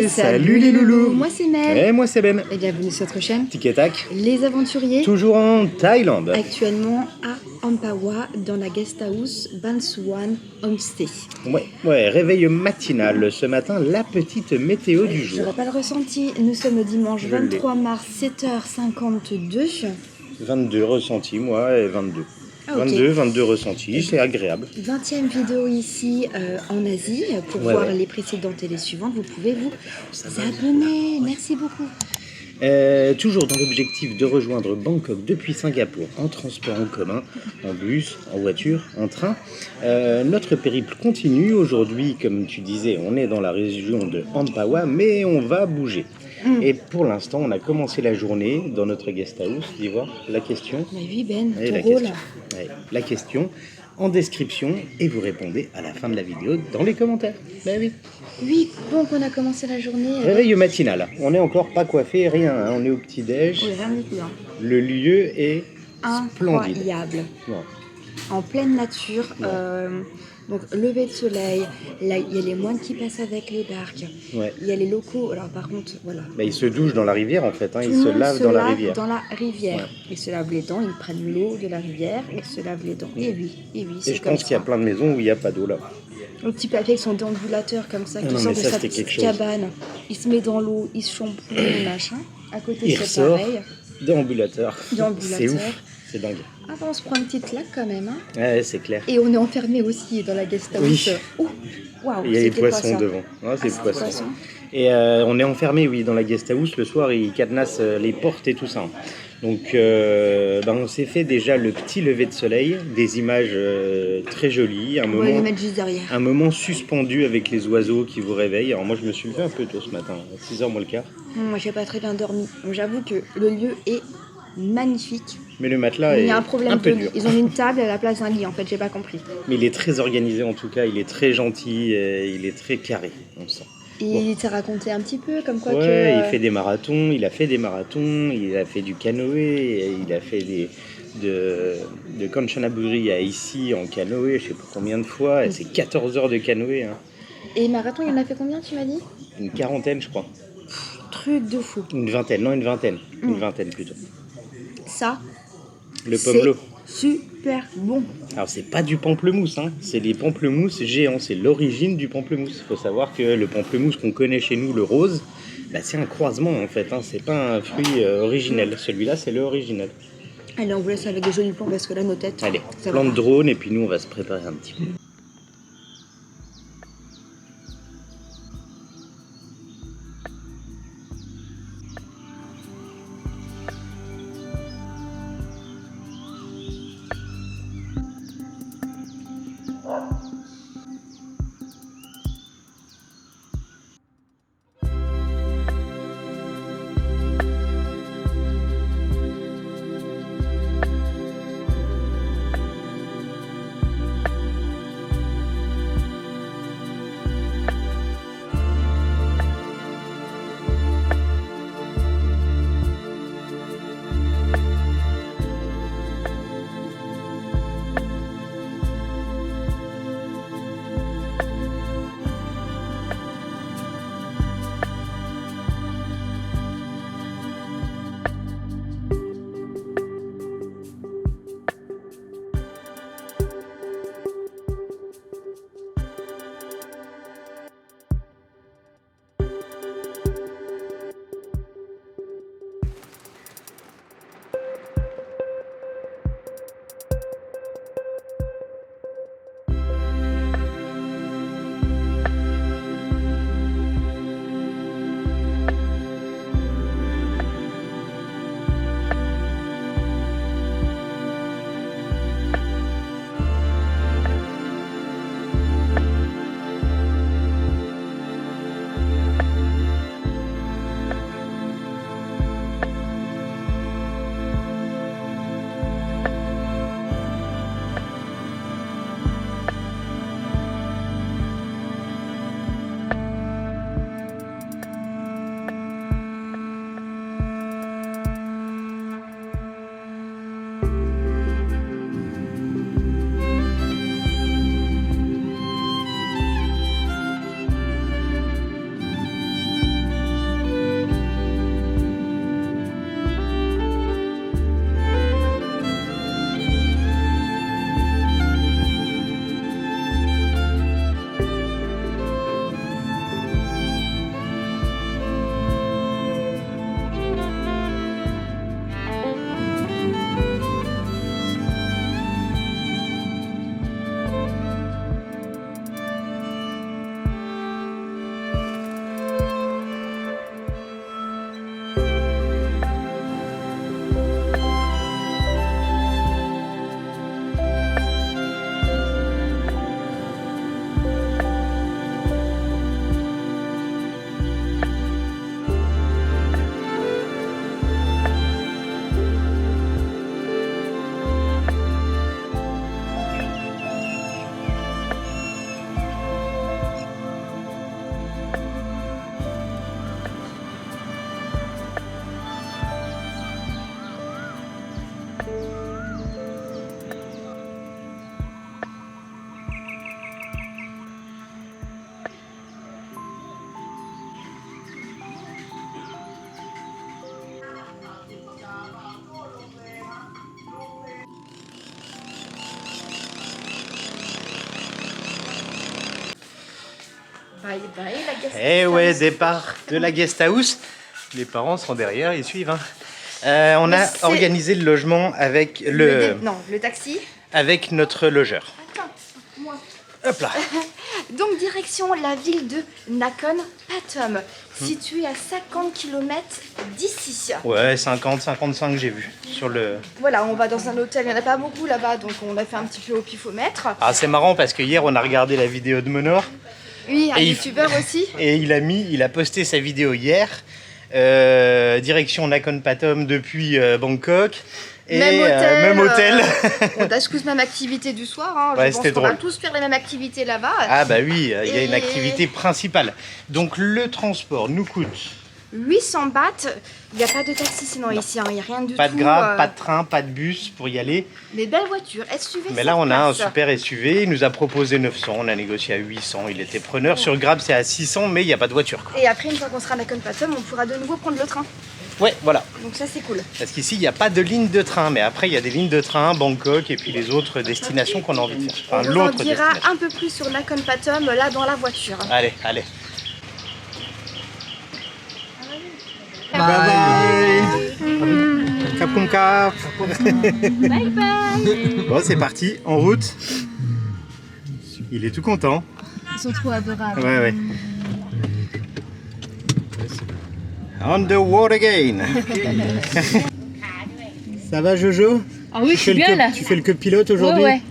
Salut les loulous. Moi c'est Mel. Et moi c'est Ben. Et bienvenue sur notre chaîne Tic et tac. Les Aventuriers. Toujours en Thaïlande. Actuellement à Ampawa dans la guest house Ban Suan Homestay. Ouais, réveil matinal. Ce matin, la petite météo du jour. Je n'aurais pas le ressenti. Nous sommes le dimanche 23 mars 7h52. 22 ressentis, moi, et 22. Ah, okay. 22 ressentis, c'est agréable. 20e vidéo ici en Asie. Pour voir les précédentes et les suivantes, vous pouvez vous abonner. Merci beaucoup. Toujours dans l'objectif de rejoindre Bangkok depuis Singapour en transport en commun, en bus, en voiture, en train. Notre périple continue. Aujourd'hui, comme tu disais, on est dans la région de Ampawa, mais on va bouger. Et pour l'instant, on a commencé la journée dans notre guest house. Dis voir la question. Mais oui, Ben, la question en description et vous répondez à la fin de la vidéo dans les commentaires. Ben oui. Oui, donc on a commencé la journée. Réveil matinal. On n'est encore pas coiffé, rien. Hein. On est au petit-déj. Oui, rien du tout. Hein. Le lieu est splendide. Incroyable. Ouais. En pleine nature. Ouais. Donc lever de soleil. Là, il y a les moines qui passent avec les barques. Ouais. Il y a les locaux. Alors par contre, voilà. Bah, ils se douchent dans la rivière en fait. Hein. Ils se lavent dans la rivière. Ouais. Ils se lavent les dents. Ils prennent l'eau de la rivière. Ils se lavent les dents. Et oui. Et je pense qu'il y a plein de maisons où il n'y a pas d'eau là. Le petit papier avec son déambulateur comme ça, qui sort de sa petite cabane. Il se met dans l'eau, il se shampooine, machin. À côté, c'est pareil. Déambulateur. C'est ouf, c'est dingue. Ah bah, on se prend une petite claque quand même. Hein. Ouais, c'est clair. Et on est enfermé aussi dans la guest house. Oui. Waouh, il y a les poissons devant. Ouais, c'est poissons. Et on est enfermé, oui, dans la guest house. Le soir, ils cadenassent les portes et tout ça. Donc, on s'est fait déjà le petit lever de soleil, des images très jolies, on va les mettre juste derrière. Un moment suspendu avec les oiseaux qui vous réveillent. Alors moi, je me suis levé un peu tôt ce matin, 6h moins le quart. Moi, j'ai pas très bien dormi. J'avoue que le lieu est magnifique. Mais le matelas il y a un problème peu dur. Ils ont mis une table à la place d'un lit, en fait, j'ai pas compris. Mais il est très organisé en tout cas, il est très gentil, il est très carré, on sent. Et il t'a raconté un petit peu comme quoi il fait des marathons, il a fait du canoë, il a fait de Kanchanaburi à ici en canoë, je sais pas combien de fois, c'est 14 heures de canoë. Hein. Et marathon, il en a fait combien, tu m'as dit? Une quarantaine, je crois. Truc de fou. Une vingtaine plutôt. Ça, le pomelo. Super bon. Alors c'est pas du pamplemousse, hein. C'est les pamplemousses géants, c'est l'origine du pamplemousse. Il faut savoir que le pamplemousse qu'on connaît chez nous, le rose, c'est un croisement en fait, hein. C'est pas un fruit originel. Celui-là c'est le original. Allez, on vous laisse avec des jolis plans parce que là nos têtes. Allez, plan de drone et puis nous on va se préparer un petit peu. bye bye la guest Eh house. ouais, départ de la guest house. Les parents sont derrière, ils suivent. Hein. On a organisé le logement avec le taxi. Avec notre logeur. Attends, moi. Hop là. Donc direction la ville de Nakhon Pathom, située à 50 km d'ici. Ouais, 50, 55 j'ai vu sur le... Voilà, on va dans un hôtel, il n'y en a pas beaucoup là-bas, donc on a fait un petit peu au pifomètre. Ah, c'est marrant parce que hier on a regardé la vidéo de Monor. Oui, un youtubeur aussi. Et il a posté sa vidéo hier, direction Nakhon Pathom depuis Bangkok. Et même hôtel. On a tous même activité du soir. Hein. Ouais, je pense qu'on drôle. va tous faire les mêmes activités là-bas. Ah bah oui, il y a une activité principale. Donc le transport nous coûte 800 bahts. Il n'y a pas de taxi sinon ici, il n'y a rien du tout. Pas de Grab, pas de train, pas de bus pour y aller. Mais belle voiture, SUV. Mais là on a un super SUV, il nous a proposé 900, on a négocié à 800, il était preneur. Sur Grab c'est à 600 mais il n'y a pas de voiture. Quoi. Et après une fois qu'on sera à Nakhon Pathom, on pourra de nouveau prendre le train. Ouais, voilà. Donc ça c'est cool. Parce qu'ici il n'y a pas de ligne de train, mais après il y a des lignes de train, Bangkok et puis les autres destinations qu'on a envie de faire. Enfin, on vous en dira un peu plus sur Nakhon Pathom là dans la voiture. Allez, allez. Bye bye. Cap comme cap. Bye bye. Bon, c'est parti, en route. Il est tout content. Ils sont trop adorables. Ouais, ouais. On the road again. Ça va Jojo? Ah oui, je suis bien là. Tu fais le copilote aujourd'hui? Ouais.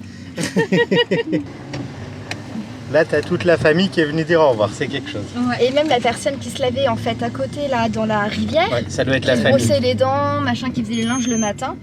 Là, t'as toute la famille qui est venue dire au revoir, c'est quelque chose. Ouais. Et même la personne qui se lavait en fait à côté là dans la rivière, ouais, ça doit être la qui famille. brossait les dents, machin, qui faisait les linges le matin,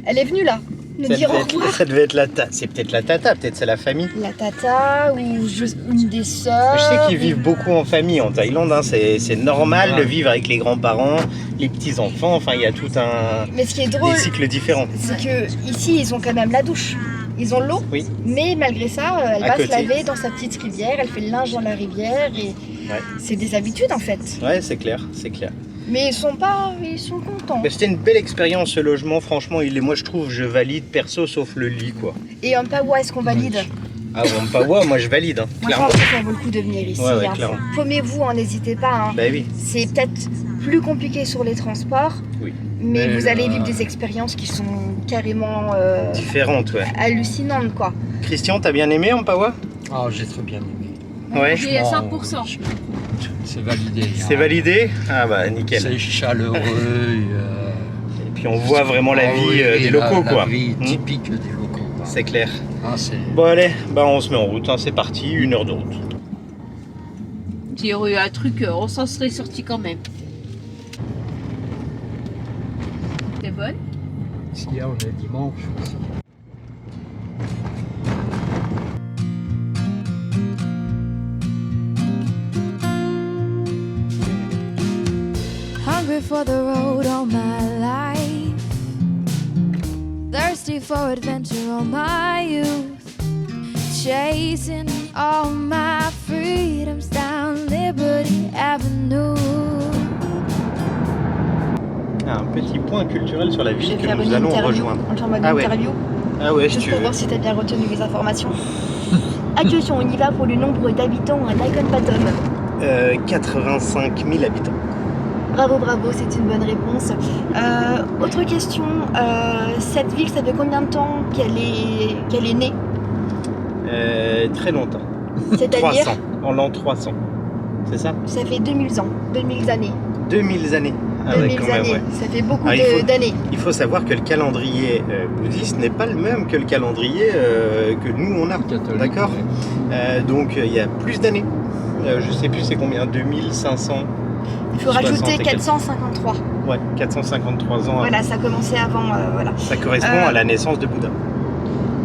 elle est venue là, nous dire au revoir. Ça devait être la tata, c'est peut-être la tata, peut-être c'est la famille. La tata ou une des sœurs. Je sais qu'ils vivent beaucoup en famille en Thaïlande, hein. C'est normal de vivre avec les grands-parents, les petits-enfants, enfin il y a tout un... Mais ce qui est drôle, des cycles différents. c'est que ici ils ont quand même la douche. Ils ont l'eau, oui. Mais malgré ça, elle à va côté. se laver dans sa petite rivière, elle fait le linge dans la rivière et ouais. C'est des habitudes en fait. Ouais, c'est clair, c'est clair. Mais ils sont contents. C'était une belle expérience ce logement, franchement, moi je trouve, je valide perso sauf le lit quoi. Et en Pawa, est-ce qu'on valide? Ah bon, pas ouais, moi je valide, hein, moi je pense que ça vaut le coup de venir ici. Ouais, hein. clairement. Paumez-vous, n'hésitez pas. Hein. Bah oui. C'est peut-être plus compliqué sur les transports, oui. mais vous allez vivre des expériences qui sont carrément différentes, ouais. Hallucinantes quoi. Christian, t'as bien aimé Ampawa? Ah, j'ai très bien aimé. Ouais. J'ai à 100%. C'est validé. C'est validé? Ah bah nickel. C'est chaleureux. Et puis on voit vraiment la vie des locaux quoi. La vie typique des locaux. C'est clair. Ah, bon allez, bah on se met en route, hein. C'est parti, 1 heure de route. S'il y aurait eu un truc, on s'en serait sorti quand même. C'est bonne? Si on est dimanche aussi. Hungry for the road all my life, thirsty for adventure all my youth, chasing all my freedoms down Liberty Avenue. Un petit point culturel sur la ville que nous allons rejoindre. En mode interview. Ah ouais, juste pour voir si tu as bien retenu les informations. Attention, on y va pour le nombre d'habitants à Nakhon Pathom. 85 000 habitants. Bravo, bravo, c'est une bonne réponse. Autre question, cette ville, ça fait combien de temps qu'elle est née? Très longtemps. C'est-à-dire 300, en l'an 300. C'est ça? Ça fait 2000 ans, 2000 années. 2000 années. Ah 2000 ouais, quand même, années, ouais. Ça fait beaucoup d'années. Il faut savoir que le calendrier bouddhiste n'est pas le même que le calendrier que nous on a. D'accord? Donc il y a plus d'années. Je sais plus c'est combien, 2500. Il faut rajouter 453. Ouais, 453 ans. Voilà, ça a commencé avant. Voilà. Ça correspond à la naissance de Bouddha.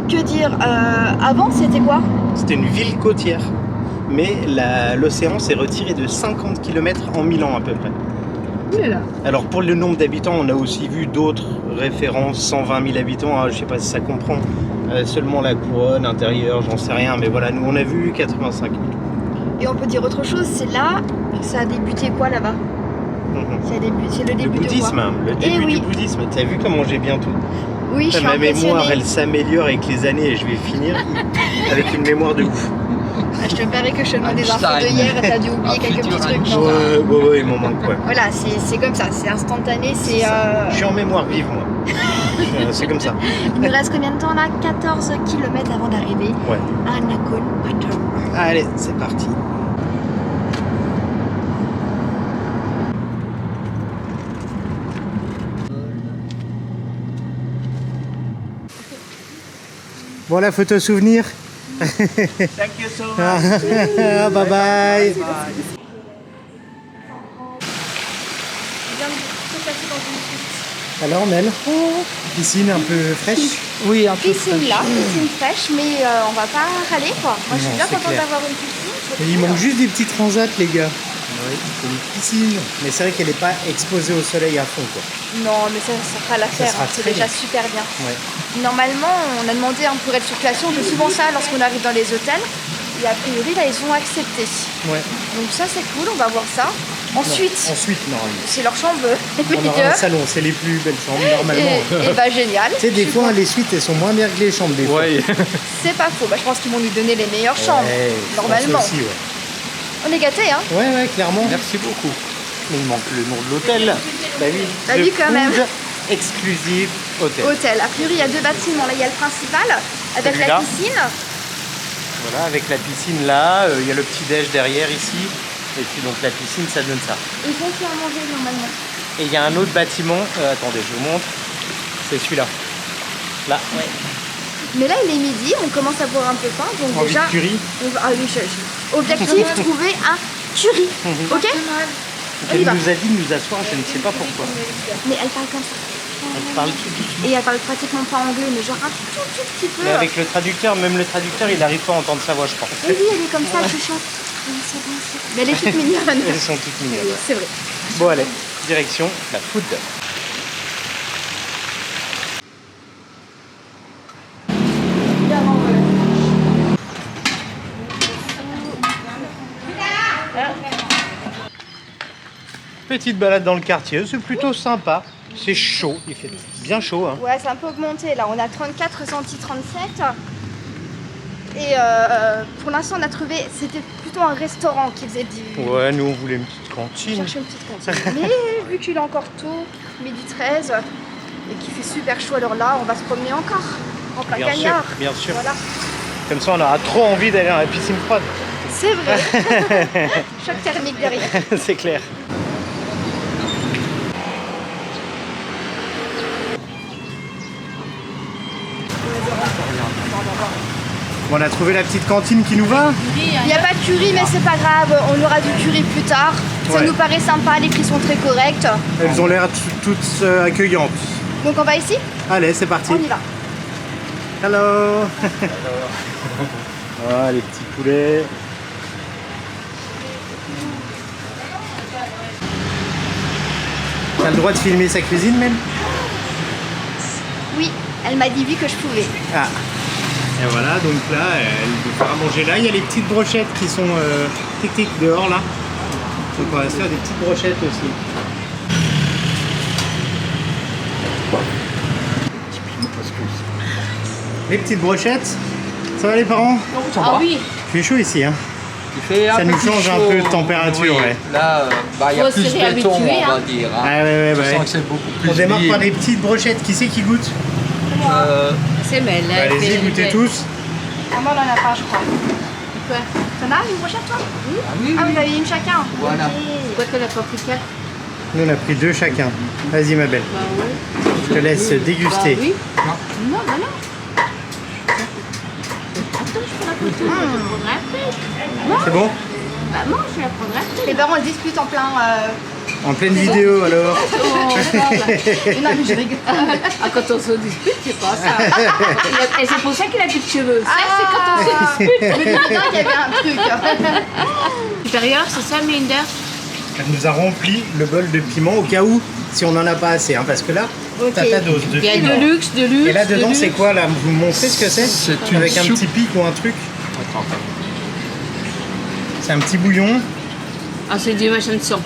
Que dire avant, c'était quoi? C'était une ville côtière. Mais l'océan s'est retiré de 50 km en 1000 ans à peu près. Oulala. Alors pour le nombre d'habitants, on a aussi vu d'autres références, 120 000 habitants, hein, je sais pas si ça comprend seulement la couronne, intérieure, j'en sais rien, mais voilà, nous on a vu 85 000. Et on peut dire autre chose, c'est là, ça a débuté quoi là-bas? C'est le début bouddhisme, de quoi? le début du bouddhisme. Tu as vu comment j'ai bien tout? Oui, je suis ma impressionnée. mémoire, elle s'améliore avec les années et je vais finir avec une mémoire de ouf. Ah, je te parie que je te demande des infos de Einstein. hier et t'as dû oublier Un quelques petits futur trucs. Einstein. Non. Ouais, il m'en manque, ouais. Voilà, c'est comme ça, c'est instantané, c'est... Je suis en mémoire vive, moi. C'est comme ça. Il nous reste combien de temps là? 14 km avant d'arriver Ouais. à Nakhon Pathom. Allez, c'est parti. Bon, la photo souvenir. Thank you so much. Bye bye. Je viens de se passer dans une suite. Alors, Mel, piscine un peu fraîche. Oui, un peu. Piscine là, piscine fraîche, mais on va pas râler quoi. Moi je suis Non, bien c'est contente clair. d'avoir une piscine. Et il manque juste des petits transats, les gars. Oui, c'est une piscine. Mais c'est vrai qu'elle n'est pas exposée au soleil à fond, quoi. Non, mais ça fera l'affaire, sera hein, c'est très déjà bien. super bien. Ouais. Normalement, on a demandé un pour de circulation, on fait souvent ça lorsqu'on arrive dans les hôtels. Et a priori, là, ils ont accepté. Ouais. Donc ça, c'est cool, on va voir ça. Ensuite, Ensuite, normalement. c'est leur chambre les On aura un meilleures. salon, c'est les plus belles chambres, normalement. Et bah génial. Tu sais, des fois, les suites, elles sont moins bien que les chambres, des fois. C'est pas faux. Bah, je pense qu'ils vont nous donner les meilleures chambres, Ouais, je pense normalement. aussi, ouais. On est gâtés, hein. Ouais, clairement. Merci beaucoup. Mais il manque le nom de l'hôtel. Bah oui. Bah The oui, quand même. Food Exclusive Hotel. Hôtel. A priori, il y a deux bâtiments. Là, il y a le principal avec Celui-là. la piscine. Voilà, avec la piscine là, il y a le petit déj derrière ici. Et puis donc la piscine, ça donne ça. Ils vont faire manger normalement. Et il y a un autre bâtiment, attendez, je vous montre. C'est celui-là. Là, ouais. Mais là, il est midi, on commence à boire un peu faim, donc Envie déjà. de curry. Ah oui, objectif, trouver un curry. Ok. On y Elle va. nous a dit de nous asseoir, je ne sais pas pourquoi. Mais elle parle comme ça. Elle parle tout doucement. Et elle parle pratiquement pas anglais, mais genre un tout petit peu. Mais avec le traducteur, même le traducteur, il n'arrive pas à entendre sa voix, je pense. Et oui, elle est comme ça, elle chuchote. Oui, c'est bon, c'est bon. Mais elle est toute mignonne. Elles sont toutes mignonnes. C'est vrai. Bon, allez, direction la food. Petite balade dans le quartier, c'est plutôt sympa. C'est chaud, il fait bien chaud. Hein. Ouais, c'est un peu augmenté là. On a 34 ressenti 37. Et pour l'instant, on a trouvé, c'était plutôt un restaurant qui faisait du. Ouais, nous on voulait une petite On cantine. cherchait une petite cantine. Mais vu qu'il est encore tôt, midi 13, et qu'il fait super chaud, alors là, on va se promener encore. En plein Bien sûr, cagnard. bien sûr. Voilà. Comme ça, on aura trop envie d'aller dans la piscine froide. C'est vrai. Choc thermique derrière. C'est clair. Bon, on a trouvé la petite cantine qui nous va. Il n'y a pas de curry, mais c'est pas grave. On aura du curry plus tard. Ça Ouais. nous paraît sympa. Les prix sont très corrects. Elles ont l'air toutes accueillantes. Donc on va ici. Allez, c'est parti. On y va. Hello. Ah, les petits poulets. T'as le droit de filmer sa cuisine même? Oui, elle m'a dit oui que je pouvais. Ah. Et voilà, donc là, elle nous fera manger là. Il y a les petites brochettes qui sont tic-tic dehors là. Donc on va se faire des petites brochettes aussi. Les petites brochettes. Ça va les parents? Ah oui, Il fait chaud ici, hein. Il fait un Ça nous peu change un chaud. peu de température, ouais. Là, il y a Faut plus se de béton, réhabituer, on va hein. dire. Hein. Ah ouais, Je bah sens ouais. que c'est beaucoup plus On démarre lié. par des petites brochettes. Qui c'est qui goûte? c'est Mel. Bah, allez-y, goûtez tous. Ah, moi, on en a pas, je crois. Quoi T'en as une brochette, toi? Ah oui, Ah, oui. vous avez une chacun. Voilà. Pourquoi t'en as pas pris quatre? Nous, on a pris 2 chacun. Vas-y, ma belle. Bah ouais. Je te laisse déguster. Bah oui. Non. Non, bah non. Attends, je prends la photo. Je la prendrai après. C'est bon? Bah non, je la prendrai après. Les parents ils discutent en plein. En pleine vidéo, alors. Oh, Non, mais je rigole. ah, quand on se dispute, c'est pas ça. Et c'est pour ça qu'il a plus de cheveux. Ça, c'est quand on se Ah, mais maintenant, il y avait un truc. supérieur, c'est ça, Minder? Elle nous a rempli le bol de piment au cas où, si on n'en a pas assez. Hein, parce que là, Ok. t'as ta dose de Il y a piment. de luxe, de luxe. Et là, dedans, de c'est luxe. quoi, là? Vous me montrez ce que c'est? C'est une Avec un soupe. petit pic ou un truc? Attends, attends. C'est un petit bouillon. Ah, c'est du machin de sang.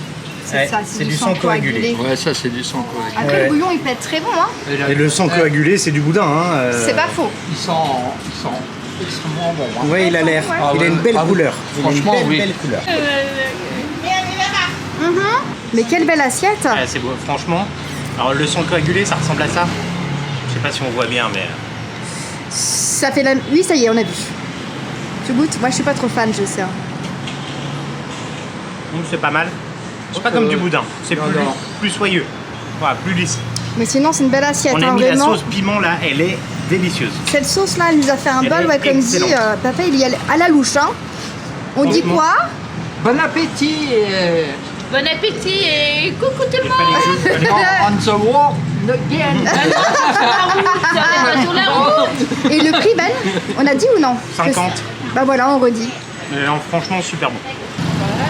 Ouais, ça, c'est du sang coagulé. Ouais, ça c'est du sang correct. Après, Ouais. le bouillon, il peut être très bon. Hein. Et le sang coagulé, c'est du boudin. Hein, C'est pas faux. Il sent extrêmement bon. Hein. Ouais, il a l'air. Ah Il a ouais. une belle Ah oui. couleur. Il a une Franchement, oui. belle couleur. Mais quelle belle assiette. Ah, c'est beau, franchement. Alors le son coagulé, ça ressemble à ça. Je sais pas si on voit bien, mais Ça fait la... Oui, ça y est, on a vu. Tu goûtes? Moi, je suis pas trop fan, je sais. c'est pas mal. C'est pas comme du boudin. C'est non, plus, non. plus soyeux. Voilà, plus lisse. Mais sinon, c'est une belle assiette. On a hein, mis vraiment. la sauce piment là, elle est délicieuse. Cette sauce-là, elle nous a fait un Elle bol, est ouais, comme dit excellente. papa, il y a à la louche. Hein. On dit Franchement. quoi? Bon appétit et Bon appétit et coucou tout le Il monde. fallait que je- on the walk again. On est sur la route. Et le prix, Ben? On a dit ou non? 50. Bah voilà, on redit. Franchement, super bon.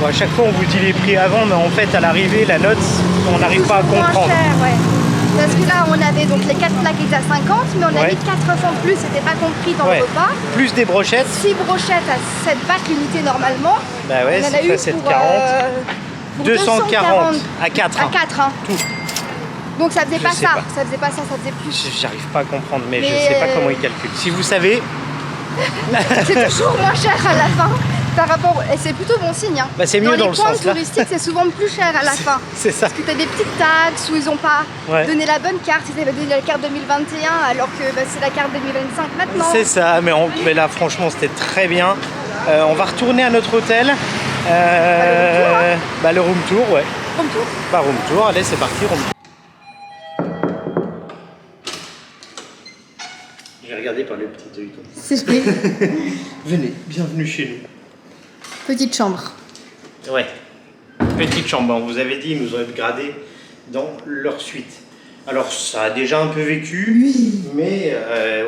Bon, à chaque fois, on vous dit les prix avant, mais en fait, à l'arrivée, la note, on n'arrive pas à Moins comprendre. cher, ouais. Parce que là, on avait donc les 4 plats qui étaient à 50, mais on a Ouais. mis 4 fois plus, c'était pas compris dans Ouais. le repas. Plus des brochettes. 6 brochettes à 7 bacs limités normalement. Bah ouais, on en c'est a eu pas pour, 7,40. pour 240 à 4. À 4, hein. Tout. Donc ça faisait Je pas sais ça, pas. ça faisait pas ça, ça faisait plus. J'arrive pas à comprendre, mais, Mais je sais pas comment ils calculent. Si vous savez, C'est toujours moins cher à la fin par rapport. Et c'est plutôt bon signe. Hein. bah, c'est mieux dans le les points sens là. touristiques, c'est souvent plus cher à la fin. C'est ça. Parce que tu as des petites taxes où ils n'ont pas Ouais. donné la bonne carte, ils avaient donné la carte 2021 alors que bah, c'est la carte 2025 maintenant. C'est ça, mais là franchement c'était très bien. On va retourner à notre hôtel. Le room tour, ouais. Comme tout. Bah, room tour, allez c'est parti. J'ai regardé par le petit œil. C'est vrai. Venez, bienvenue chez nous. Petite chambre. Ouais, petite chambre. On vous avait dit, ils nous ont upgradé dans leur suite. Alors ça a déjà un peu vécu, Oui. mais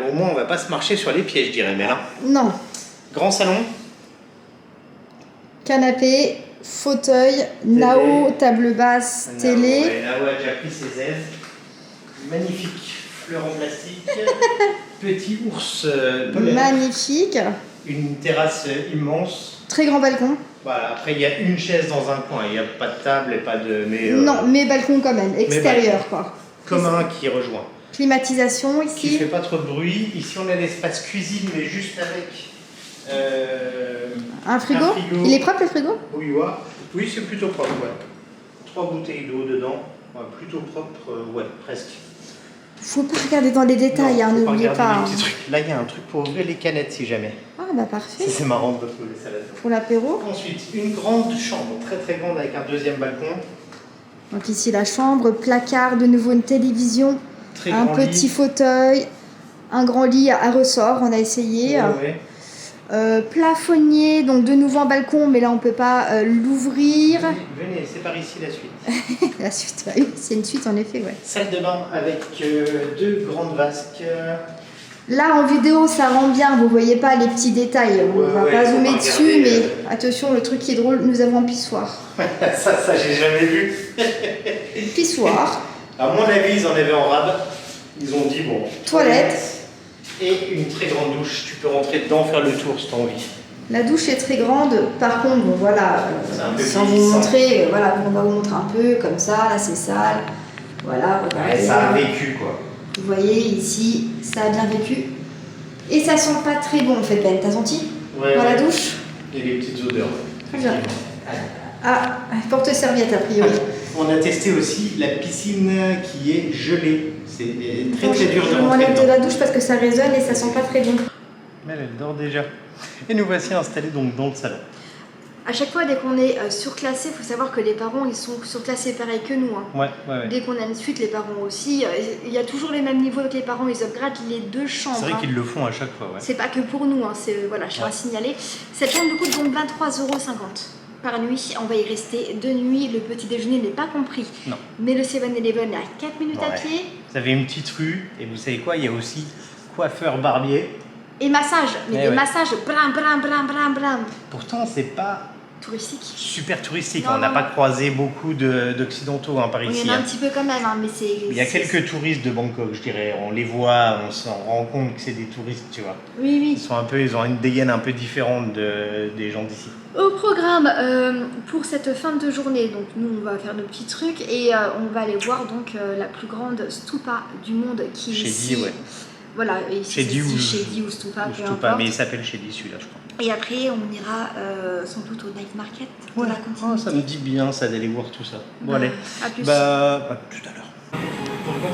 au moins on va pas se marcher sur les pieds, je dirais. Mais là, Non. grand salon. Canapé, fauteuil, Nao, table basse, télé. Ouais, Nao a déjà pris ses aises. Magnifique fleur en plastique. Petit ours polaire. Magnifique. Une terrasse immense. Très grand balcon. Voilà. Après, il y a une chaise dans un coin. Il n'y a pas de table et pas de. Mais, Non, mais balcon quand même, extérieur quoi. commun qui rejoint. Climatisation Qui ici. fait pas trop de bruit. Ici, on a l'espace cuisine, mais juste avec. Un frigo. un frigo. Il est propre le frigo? Bouilloire. Oui, c'est plutôt propre, ouais. 3 bouteilles d'eau dedans. Ouais, plutôt propre, ouais, presque. Faut pas regarder dans les détails, Non, hein, faut n'oubliez regarder pas. les Hein. petits trucs. Là, il y a un truc pour ouvrir les canettes si jamais. Ah bah parfait. Ça, c'est marrant de trouver ça là-dedans. Pour l'apéro. Ensuite, une grande chambre, très très grande avec un deuxième balcon. Donc ici la chambre, placard, de nouveau une télévision, Très un grand petit lit. fauteuil, un grand lit à ressort, on a essayé. Ouais, ouais. Plafonnier, donc de nouveau un balcon, mais là on peut pas l'ouvrir. Venez, c'est par ici la suite. La suite, oui, c'est une suite en effet, ouais. Salle de bain avec 2 grandes vasques. Là en vidéo ça rend bien, vous voyez pas les petits détails, on Ouais, va ouais, pas faut zoomer pas dessus, regarder, mais attention, le truc qui est drôle, nous avons un pissoir. ça j'ai jamais vu. Pissoir, À mon avis, ils en avaient en rab. Ils ont dit bon. Toilette. Et une très grande douche. Tu peux rentrer dedans, faire le tour si t'as envie. la douche est très grande, par contre, bon voilà, C'est un peu sans vous vieillissant. montrer, voilà, on va vous montrer un peu, comme ça, là c'est sale, voilà, regardez. Ouais, ça a vécu quoi. Vous voyez ici, ça a bien vécu. Et ça sent pas très bon en fait, Ben. T'as senti Ouais, dans la ouais. douche? Et les petites odeurs. Très bien. Ah, porte-serviette a priori. On a testé aussi la piscine qui est gelée. C'est très très dur de Je rentrer m'enlève de dedans. la douche parce que ça résonne et ça sent pas très bon. Mais elle dort déjà. Et nous voici installés donc dans le salon. À chaque fois, dès qu'on est surclassé, il faut savoir que les parents ils sont surclassés pareil que nous. Hein. Ouais, ouais, ouais. Dès qu'on a une suite, les parents aussi. Il y a toujours les mêmes niveaux avec les parents, ils upgradent les 2 chambres. C'est vrai hein. qu'ils le font à chaque fois, ouais. C'est pas que pour nous, hein, c'est voilà, je tiens à signaler. Cette chambre coûte donc 23,50 € par nuit. On va y rester 2 nuits. Le petit déjeuner n'est pas compris. Non. Mais le 7-Eleven est à 4 minutes à Ouais. pied. Vous avez une petite rue, et vous savez quoi, il y a aussi coiffeur barbier. Et massage, mais Eh des ouais. massages blam. Pourtant, c'est pas Touristique. super touristique. Non, On n'a non. pas croisé beaucoup d'occidentaux hein, par On ici. y en a un hein. petit peu quand même, hein, mais c'est. Il y a quelques touristes de Bangkok, je dirais. On les voit, on s'en rend compte que c'est des touristes, tu vois. Oui. Ils ont une dégaine un peu différente des gens d'ici. Au programme pour cette fin de journée, donc nous on va faire nos petits trucs et on va aller voir donc la plus grande stupa du monde qui est Chez ici. Guy, ouais. Voilà, et si Shady c'est ou- Shady ou Stupa, Je peu sais pas, importe. mais il s'appelle Shady celui-là, je crois. Et après, on ira sans doute au night market pour la Oh, continuité. ça me dit bien ça d'aller voir tout ça. Bon, Bah, allez. à plus. Bah, tout à l'heure.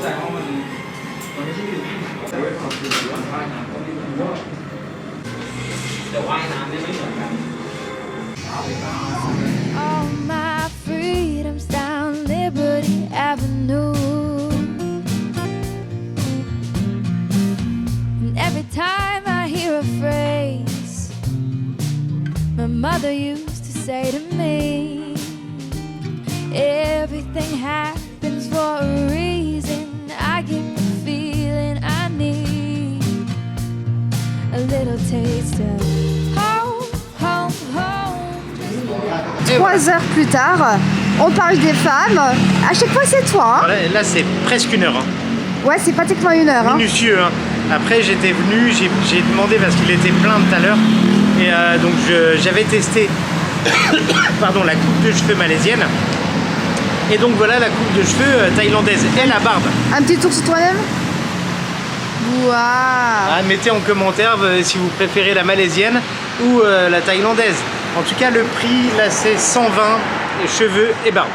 All my freedoms down Liberty Avenue. And every time I hear a phrase my mother used to say to me, everything happens for a reason. I get the feeling I need a little taste of home, home, home. 3 heures plus tard, on parle des femmes. À chaque fois, c'est toi. Voilà, là, c'est presque 1 heure. Hein. Ouais, c'est pratiquement 1 heure. Minutieux. Hein. Après, j'étais venu, j'ai demandé parce qu'il était plein tout à l'heure. Et donc, j'avais testé pardon, la coupe de cheveux malaisienne. Et donc, voilà la coupe de cheveux thaïlandaise et la barbe. Un petit tour sur toi-même. Waouh. Ah, mettez en commentaire si vous préférez la malaisienne ou la thaïlandaise. En tout cas, le prix, là, c'est 120 cheveux et barbe.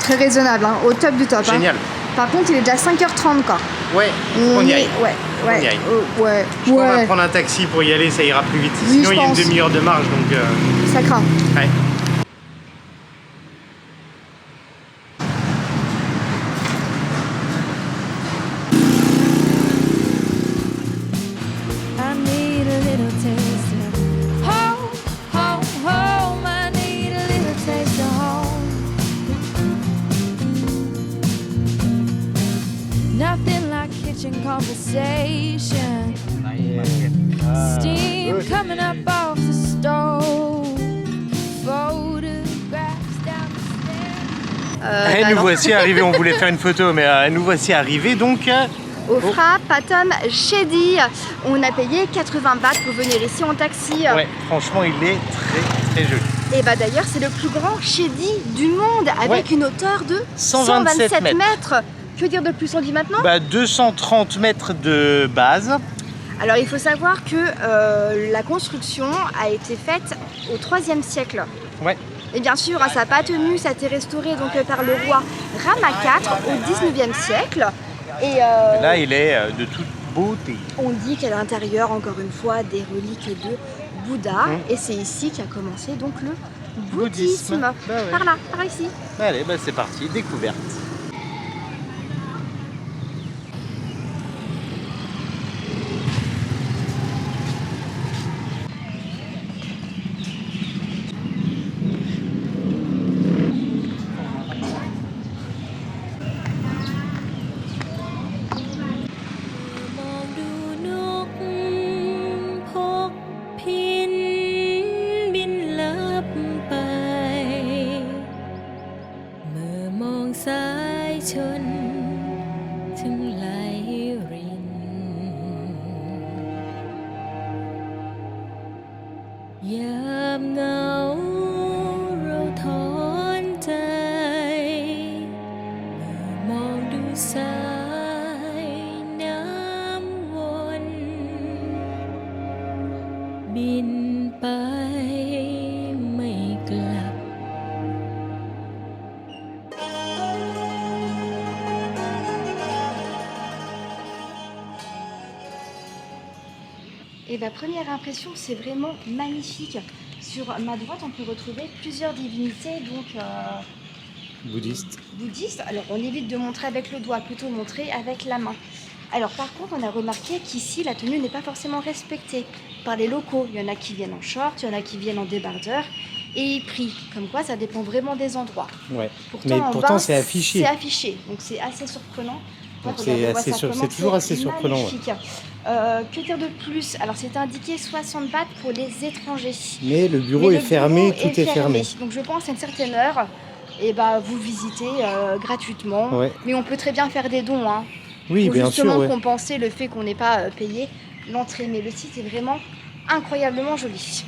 Très raisonnable, hein, au top du top. Génial. Hein. Par contre, il est déjà 5h30 quoi. Ouais, on y aille. Ouais, On y aille. ouais. Je crois qu'on va prendre un taxi pour y aller, ça ira plus vite. Oui, Sinon, je il y a une pense. demi-heure de marge, donc... Ça craint. Ouais. I need a little taste of home, home, home. I need a little taste of home. Nothing like kitchen conversation. Steam coming up off the stove. Photographs down the stairs. Et nous voici arrivés, on voulait faire une photo, mais nous voici arrivés, donc... Au Fra Pathom Shady, on a payé 80 bahts pour venir ici en taxi. Ouais, franchement, il est très très joli. Et bah d'ailleurs, c'est le plus grand Shady du monde avec Ouais. une hauteur de 127 mètres. Que dire de plus on dit maintenant? Bah, 230 mètres de base. Alors il faut savoir que la construction a été faite au 3e siècle. Ouais. Et bien sûr, hein, ça n'a pas tenu, ça a été restauré donc, par le roi Rama IV au 19e siècle. Et Là, il est de toute beauté. on dit qu'à l'intérieur, encore une fois, des reliques de Bouddha. Et c'est ici qu'a commencé donc le bouddhisme. Bah ouais. Par là, par ici. Allez, bah, c'est parti, découverte. Et ma première impression, c'est vraiment magnifique. Sur ma droite, on peut retrouver plusieurs divinités donc Bouddhiste. bouddhistes. Alors, on évite de montrer avec le doigt, plutôt montrer avec la main. Alors, par contre, on a remarqué qu'ici, la tenue n'est pas forcément respectée par les locaux. Il y en a qui viennent en short, il y en a qui viennent en débardeur. Et prix, comme quoi ça dépend vraiment des endroits. Ouais. Pourtant, Mais en pourtant, bas, c'est affiché. C'est affiché, donc c'est assez surprenant. Donc Regardez, c'est on voit assez simplement c'est que toujours assez c'est surprenant. Ouais. magnifique. Que dire de plus? Alors c'est indiqué 60 bahts pour les étrangers. Mais le bureau Mais est le fermé, bureau tout est fermé. Donc je pense à une certaine heure, et bah, vous visitez gratuitement. Ouais. Mais on peut très bien faire des dons. Hein, Oui, pour bien justement sûr. Ouais. compenser le fait qu'on n'ait pas payé l'entrée. Mais le site est vraiment incroyablement joli.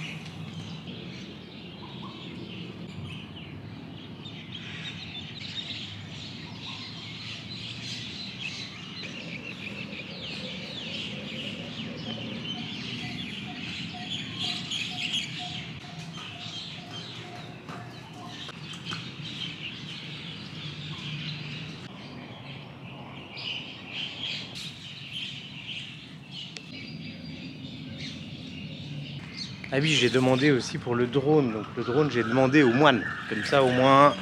Ah oui, j'ai demandé aussi pour le drone. Donc le drone, j'ai demandé aux moines. Comme ça, au moins,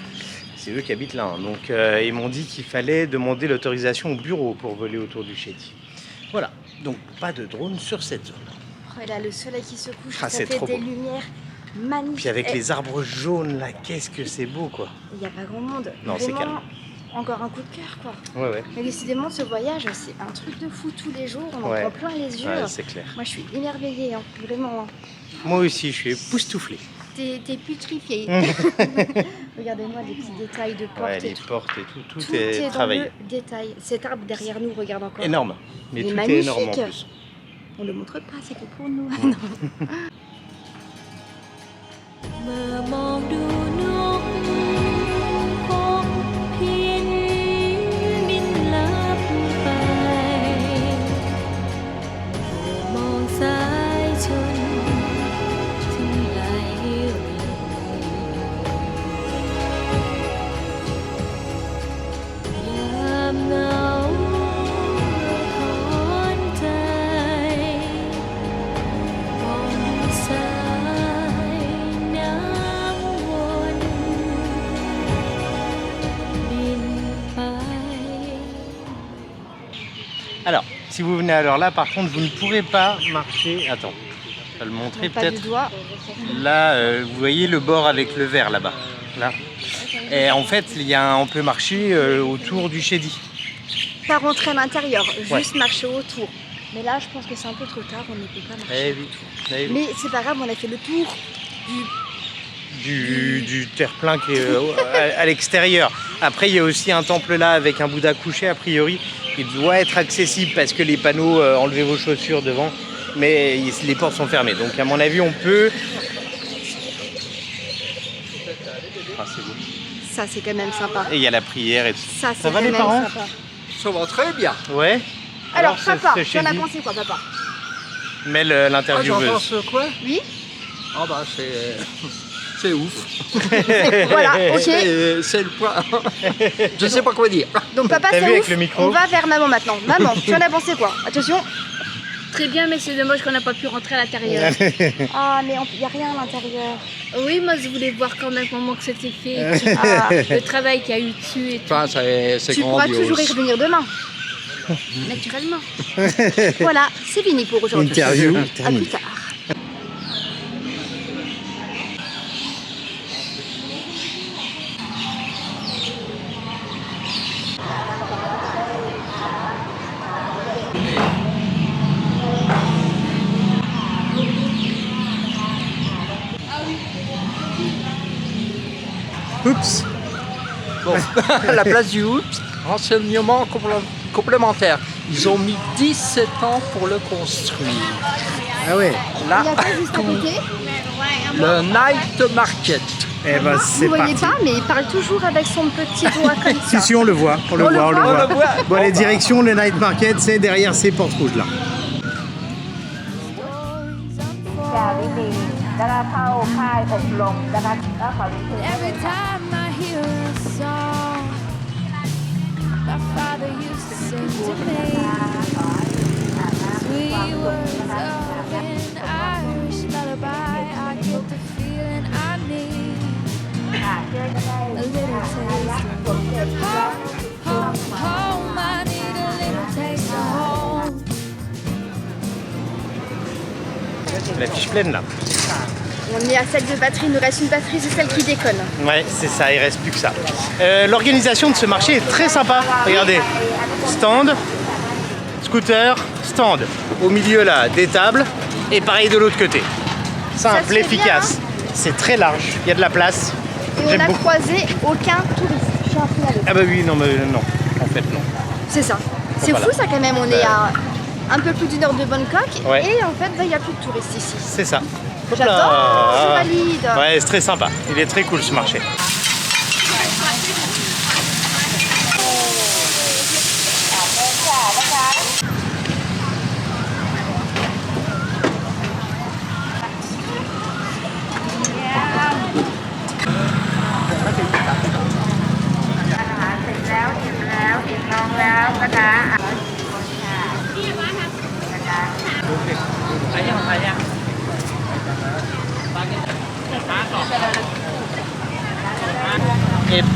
c'est eux qui habitent là. Hein. Donc ils m'ont dit qu'il fallait demander l'autorisation au bureau pour voler autour du Chéti. Voilà. Donc pas de drone sur cette zone. Oh, et là, le soleil qui se couche, Ah, ça c'est fait trop des beau. lumières magnifiques. Puis avec Et les arbres jaunes là, qu'est-ce que c'est beau quoi. il n'y a pas grand monde. Non, c'est Vraiment, calme. encore un coup de cœur, quoi. Ouais, ouais. Mais décidément, ce voyage, c'est un truc de fou tous les jours. On en Ouais. prend plein les yeux. Ouais, c'est clair. Moi, je suis émerveillée, hein, vraiment. Moi aussi, je suis époustouflé. T'es putrifiée. Regardez-moi les petits détails de porte Ouais, et les tout. portes et tout, tout Tout est dans travaillé. le détail. Cet arbre derrière nous, regarde encore. Énorme. Mais Il est tout magnifique. est énorme en plus. On le montre pas, c'est que pour nous. เมื่อมองดูนกพบพินบินลับไปมองสายชนที่ไหลยามเหงาถอนใจมองดูสายน้ำวนบินไป Alors, si vous venez à l'heure là, par contre, vous ne pourrez pas marcher. Attends, je vais le montrer Pas du peut-être. doigt. Là, vous voyez le bord avec le verre là-bas. Là. Et en fait, on peut marcher autour du Chédi. Pas rentrer à l'intérieur, juste Ouais. marcher autour. Mais là, je pense que c'est un peu trop tard, on ne peut pas marcher. Eh oui. Eh oui. Mais c'est pas grave, on a fait le tour Du terre-plein qui est à l'extérieur. Après, il y a aussi un temple là avec un Bouddha couché, a priori. Il doit être accessible parce que les panneaux enlevez vos chaussures devant, mais les portes sont fermées. Donc, à mon avis, on peut. Ah, c'est beau. Ça, c'est quand même sympa. Et il y a la prière et tout. Ça, c'est va, quand les même parents sympa. Ça va très bien. Ouais. Alors, ce- papa, ce tu en as Chédi, pensé quoi, papa? mais Ah, j'en l'intervieweuse. pense quoi? Oui. Ah bah c'est ouf. Voilà, ok. C'est le point. Je sais pas quoi dire. Donc, papa, T'as c'est vu avec ouf. le micro On va vers maman maintenant. Maman, tu en as pensé quoi? Attention. Très bien, mais c'est dommage qu'on n'a pas pu rentrer à l'intérieur. Ah, mais il n'y a rien à l'intérieur. Oui, moi je voulais voir quand même comment que c'était fait. Ah, Le travail qu'il y a eu dessus et tout, Enfin, c'est tu pourras grandiose. toujours y revenir demain. naturellement. Voilà, c'est fini pour aujourd'hui. Interview À terminée. plus tard. Oups. Bon, à la place du oups, renseignement complémentaire. Ils ont mis 17 ans pour le construire. Ah ouais. Là, Il y a pas juste à côté. le night market. Eh ben, Vous c'est voyez parti. pas, mais il parle toujours avec son petit doigt comme ça. Si, on le voit. On le On le voit, on le voit voit. On le voit. Bon, les directions, le night market, c'est derrière ces portes rouges là. Every time I hear a song, my father used to sing to me sweet words of an Irish lullaby. I get the feeling I need a little taste of home, home, home. I need a little taste of home. La fiche pleine là. On est à sec de batterie, il nous reste une batterie, c'est celle qui déconne. Ouais, c'est ça, il reste plus que ça. L'organisation de ce marché est très sympa. Regardez, stand, scooter, stand. Au milieu là, des tables. Et pareil de l'autre côté. Simple, se fait efficace. C'est très large, il y a de la place. Et on J'aime n'a beaucoup. croisé aucun touriste. Je suis un Ah bah oui, non, mais non, en fait non. C'est ça. C'est Voilà. fou ça quand même, on est à un peu plus d'une heure de Bangkok Ouais. et en fait il n'y a plus de touristes ici. C'est ça. Hop J'adore, là. je valide. Ouais, c'est très sympa. Il est très cool ce marché.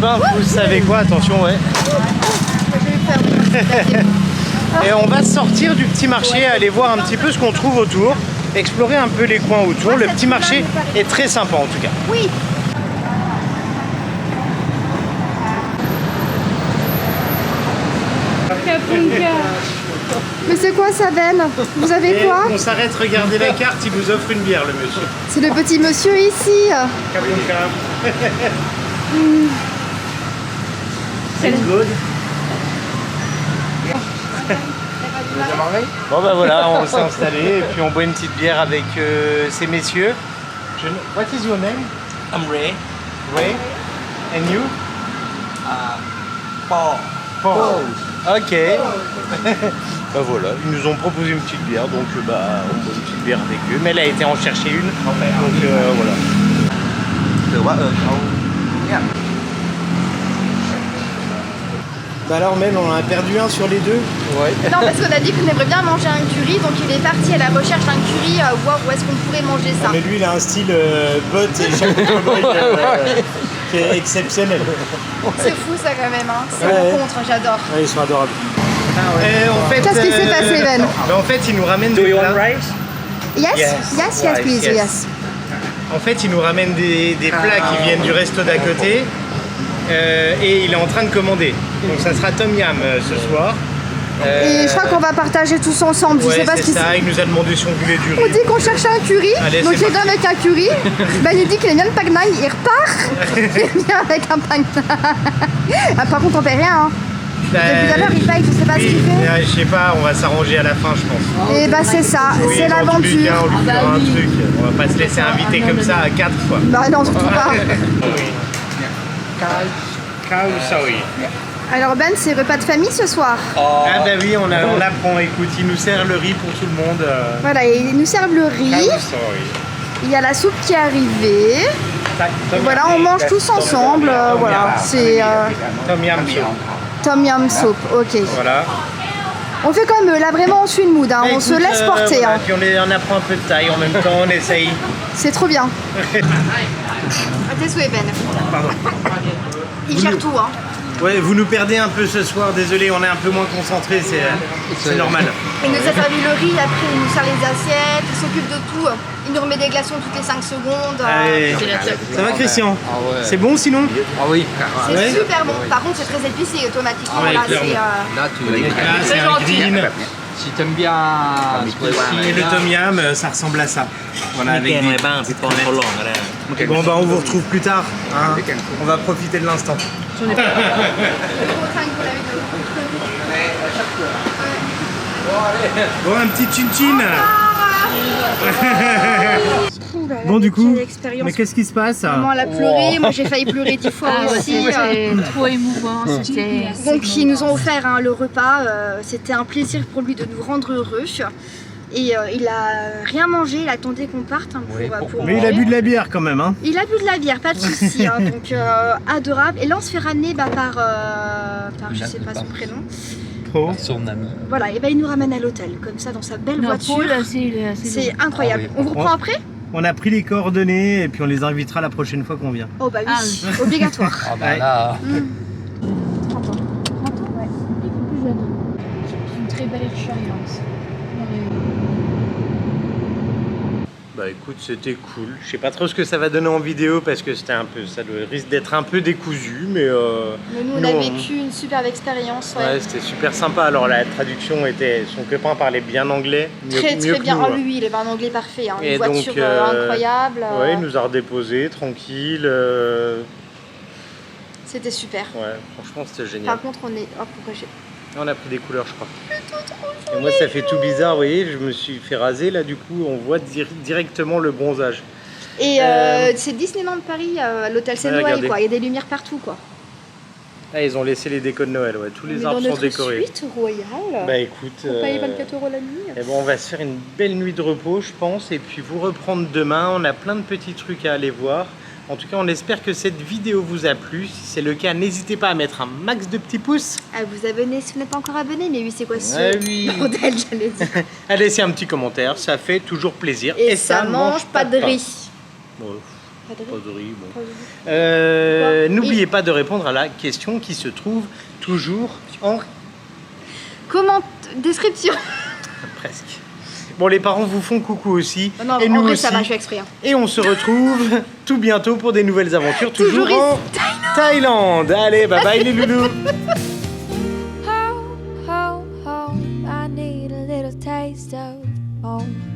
copains, vous savez quoi? Attention, ouais. Et on va sortir du petit marché, aller voir un petit peu ce qu'on trouve autour, explorer un peu les coins autour. Le petit marché est très sympa en tout cas. Oui. Mais c'est quoi ça, Ben? Vous avez Et quoi? on s'arrête regarder la carte, il nous offre une bière le monsieur. C'est le petit monsieur ici. Kabunka. C'est good. Bon bah voilà, on s'est installé et puis on boit une petite bière avec ces messieurs. What is your name? I'm Ray. Ray. And you? Paul. Paul. Ok. Bah voilà, ils nous ont proposé une petite bière, donc bah on boit une petite bière avec eux. Mais elle a été en chercher une, donc voilà. Bah alors Mel, on en a perdu un sur les deux. Ouais. Non, parce qu'on a dit qu'on aimerait bien manger un curry, donc il est parti à la recherche d'un curry, voir où est-ce qu'on pourrait manger ça. Mais lui, il a un style bot et charcuterie qui est exceptionnel. C'est fou ça quand même, hein. C'est Ouais. rencontre, j'adore. Ouais, ils sont adorables. En fait, Qu'est-ce qui s'est passé, Ben? En fait, ils nous ramènent des plats. Yes, Yes. yes, Right, please, yes. yes. En fait, ils nous ramènent des plats qui viennent du resto d'à côté. Et il est en train de commander. Donc ça sera Tom Yam ce soir. Et je crois qu'on va partager tous ensemble. Je sais pas ce c'est qui ça, il nous a demandé si on voulait du On riz. dit qu'on cherchait un curry, Allez, donc c'est il vient avec un curry. Ben il dit qu'il aime bien le Pag Nang, il repart. Il vient avec un Pag Nang. Ah, par contre on paie rien. Hein. Depuis tout à l'heure il paye, je sais pas ce qu'il fait. Je sais pas, on va s'arranger à la fin je pense. Et bah c'est ça, Oui, c'est dans tous les l'aventure. cas, on lui fera un truc. On va pas se laisser inviter comme ça à 4 fois. Bah non, surtout pas. Kaoussaoui. Alors Ben, c'est repas de famille ce soir. Ah bah oui, on l'apprend, écoute, il nous sert le riz pour tout le monde. Voilà, et ils nous servent le riz. Kaoussaoui. Il y a la soupe qui est arrivée. Et voilà, on mange tous ensemble. Voilà, c'est Tom Yam soup. Tom Yam soup. Ok. Voilà. On fait comme eux, là vraiment on suit le mood, hein. On se laisse porter. Voilà, Hein. puis on apprend un peu de taille en même temps, on essaye. C'est trop bien. À tes souhaits, Ben. Pardon. Il gère tout, hein. Ouais, vous nous perdez un peu ce soir, désolé, on est un peu moins concentrés, c'est normal. Il nous a servi le riz, après il nous sert les assiettes, il s'occupe de tout. Il nous remet des glaçons toutes les 5 secondes. Allez. Ça va Christian? C'est bon sinon? Ah oui. C'est Ouais. super bon. Par contre, c'est très épicé automatiquement. Ouais, Là, clairement. c'est, Là, tu Là, c'est un green. Si t'aimes bien Et le tom yam, ça ressemble à ça. Voilà, avec des... Bon bah on vous retrouve plus tard, hein. On va profiter de l'instant. Bon, un petit chin-chin. Bon du coup, mais qu'est-ce qui se passe? Maman elle a pleuré, moi j'ai failli pleurer 10 fois aussi. C'était trop émouvant. C'était. Donc ils nous ont offert hein, le repas, c'était un plaisir pour lui de nous rendre heureux. Et il a rien mangé, il attendait qu'on parte hein, pour Mais il a manger. bu de la bière quand même, hein. Il a bu de la bière, pas de souci. Hein, donc adorable. Et là on se fait ramener par je sais pas son prénom. Pro. son ami. Voilà, et ben il nous ramène à l'hôtel, comme ça dans sa belle voiture. Paul, C'est incroyable. Ah oui. On vous reprend après? On a pris les coordonnées et puis on les invitera la prochaine fois qu'on vient. Oh bah oui, Ah oui. obligatoire. Ah bah là. 30 ans. 30 ans, ouais. Il est plus jeune. C'est une très belle expérience. Bah écoute, c'était cool. Je sais pas trop ce que ça va donner en vidéo parce que c'était un peu, ça risque d'être un peu décousu, mais Mais nous on a vécu une superbe expérience. Ouais. ouais, c'était super sympa. Alors la traduction était, son copain parlait bien anglais, mieux, Très mieux très que bien. nous, Ah hein. oui, il avait un anglais parfait. Hein. Et Une voiture donc, incroyable. Ouais, il nous a redéposés, tranquille. C'était super. Ouais, franchement c'était génial. Par contre, on est. Oh, pourquoi j'ai. On a pris des couleurs, je crois. Et moi, ça fait tout bizarre, vous voyez, je me suis fait raser, là, du coup, on voit directement le bronzage. Et c'est Disneyland Paris, l'hôtel c'est Ouais, Noël, regardez. quoi. Il y a des lumières partout, quoi. Ah, ils ont laissé les décos de Noël, ouais, tous On est les dans arbres sont notre décorés. suite royale. Bah écoute, On paye 24 € la nuit. et bon, on va se faire une belle nuit de repos, je pense, et puis vous reprendre demain. On a plein de petits trucs à aller voir. En tout cas, on espère que cette vidéo vous a plu. Si c'est le cas, n'hésitez pas à mettre un max de petits pouces. À vous abonner si vous n'êtes pas encore abonné. Mais oui, c'est quoi ce Ouais, oui. bordel, j'allais dire. À laisser un petit commentaire, ça fait toujours plaisir. Et ça mange pas de riz. Bon, Pas de riz. Pas de riz, bon. Pas de riz. N'oubliez pas de répondre à la question qui se trouve toujours en... Comment description. Presque. Bon, les parents vous font coucou aussi. Non, et en nous vrai, aussi. ça va, je suis exprès. Hein. Et on se retrouve tout bientôt pour des nouvelles aventures, toujours Toujours en Thaïlande. Allez, bye bye les loulous. Home, home, home. I need a little taste of home.